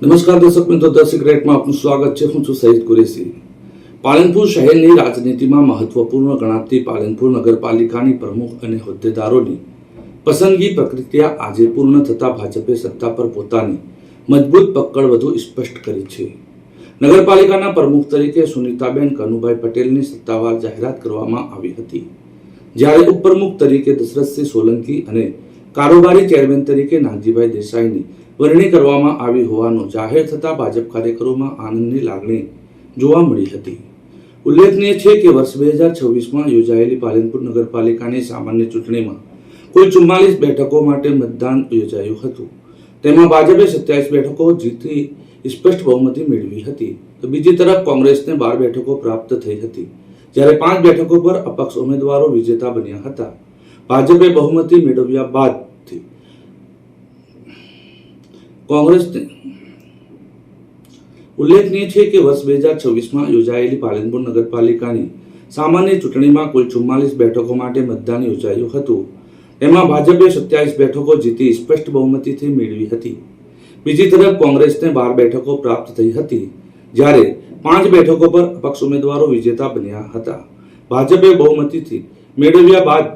નમસ્કાર દર્શક મિત્રો, ધ સિક્રેટમાં આપનું સ્વાગત છે. હું છું સઈદ કુરેશી. પાલનપુર શહેરની રાજનીતિમાં મહત્વપૂર્ણ ગણાતી પાલનપુર નગરપાલિકાની પ્રમુખ અને હોદ્દેદારોની પસંદગી પ્રક્રિયા આજે પૂર્ણ થતા ભાજપે સત્તા પર પોતાની મજબૂત પકડ વધુ સ્પષ્ટ કરી છે. નગરપાલિકાના પ્રમુખ તરીકે સુનીતાબેન કનુભાઈ પટેલની સત્તાવાર જાહેરાત કરવામાં આવી હતી, જ્યારે ઉપપ્રમુખ તરીકે દશરથસિંહ સોલંકી અને કારોબારી ચેરમેન તરીકે નાનજીભાઈ દેસાઈની વરણી કરવામાં આવી હોવાનું જાહેર થતા ભાજપ કાર્યકરોમાં આનંદની લાગણી જોવા મળી હતી. ઉલ્લેખનીય છે કે વર્ષ 2026માં યોજાયેલી પાલનપુર નગરપાલિકાની સામાન્ય ચૂંટણીમાં કુલ 44 બેઠકો માટે મતદાન યોજાયું હતું. તેમાં ભાજપે 27 બેઠકો જીતી સ્પષ્ટ બહુમતી મેળવી હતી, તો બીજી તરફ કોંગ્રેસને 12 બેઠકો પ્રાપ્ત થઈ હતી, જ્યારે 5 બેઠકો પર અપક્ષ ઉમેદવારો વિજેતા બન્યા હતા. ભાજપે બહુમતી મેળવ્યા બાદથી કોંગ્રેસને ઉલ્લેખનીય છે કે વર્ષ 2026માં યોજાયેલી પાલનપુર નગરપાલિકાની સામાન્ય ચૂંટણીમાં કુલ 44 બેઠકો માટે મતદાન યોજાયું હતું. એમાં ભાજપે 27 બેઠકો જીતી સ્પષ્ટ બહુમતીથી મેળવી હતી. બીજી તરફ કોંગ્રેસને 12 બેઠકો પ્રાપ્ત થઈ હતી, જ્યારે 5 બેઠકો પર અપક્ષ ઉમેદવારો વિજેતા બન્યા હતા. ભાજપે બહુમતીથી મેળવ્યા બાદ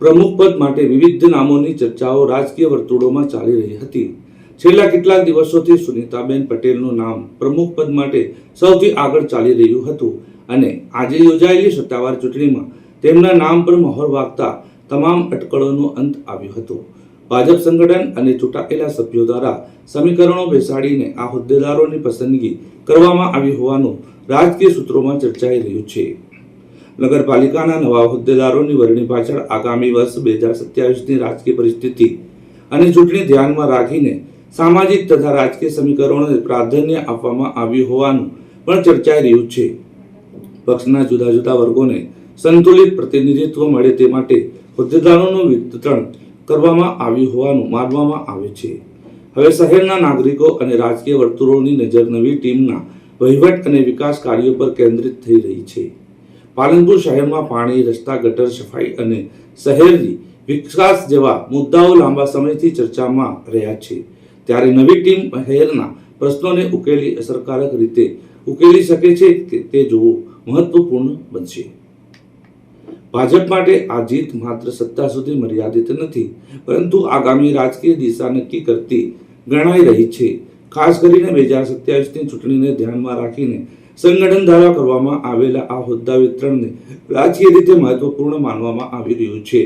પ્રમુખ પદ માટે વિવિધ નામોની ચર્ચાઓ રાજકીય વર્તુળોમાં ચાલી રહી હતી. છેલ્લા કેટલાક દિવસોથી સુનીતાબેન પટેલનું નામ પ્રમુખ પદ માટે સૌથી આગળ ચાલી રહ્યું હતું, અને આજે યોજાયેલી સત્તાવાર ચૂંટણીમાં તેમના નામ પર મહોર વાગતા તમામ અટકળોનો અંત આવ્યો હતો. ભાજપ સંગઠન અને ચૂંટાયેલા સભ્યો દ્વારા સમીકરણો બેસાડીને આ હોદ્દેદારોની પસંદગી કરવામાં આવી હોવાનું રાજકીય સૂત્રોમાં ચર્ચાઈ રહ્યું છે. નગરપાલિકાના નવા હોદ્દેદારોની વરણી પાછળ આગામી વર્ષ 2027ની રાજકીય પરિસ્થિતિ અને ચૂંટણી ધ્યાનમાં રાખીને સામાજિક તથા રાજકીય સમીકરણોને પ્રાધાન્ય આપવામાં આવ્યું હોવાનું પણ ચર્ચાઈ રહ્યું છે. પક્ષના જુદા જુદા વર્ગોને સંતુલિત પ્રતિનિધિત્વ મળે તે માટે હોદ્દેદારોનું વિતરણ કરવામાં આવ્યું હોવાનું માનવામાં આવે છે. હવે શહેરના નાગરિકો અને રાજકીય વર્તુળોની નજર નવી ટીમના વહીવટ અને વિકાસ કાર્યો પર કેન્દ્રિત થઈ રહી છે. પાલનપુર શહેરમાં પાણી, રસ્તા, ગટર સફાઈ અને શહેરી વિકાસ જેવા મુદ્દાઓ લાંબા સમયથી ચર્ચામાં રહ્યા છે, ત્યારે નવી ટીમ શહેરના પ્રશ્નોને અસરકારક રીતે ઉકેલી શકે છે કે તે જોવું મહત્વપૂર્ણ બનશે. ભાજપ માટે આ જીત માત્ર સત્તા સુધી મર્યાદિત નથી, પરંતુ આગામી રાજકીય દિશા નક્કી કરતી ગણાઈ રહી છે. ખાસ કરીને 2027ની ચૂંટણીને ધ્યાનમાં રાખીને સંગઠન દ્વારા કરવામાં આવેલા આ હોદ્દા વિતરણને રાજકીય રીતે મહત્વપૂર્ણ માનવામાં આવી રહ્યું છે.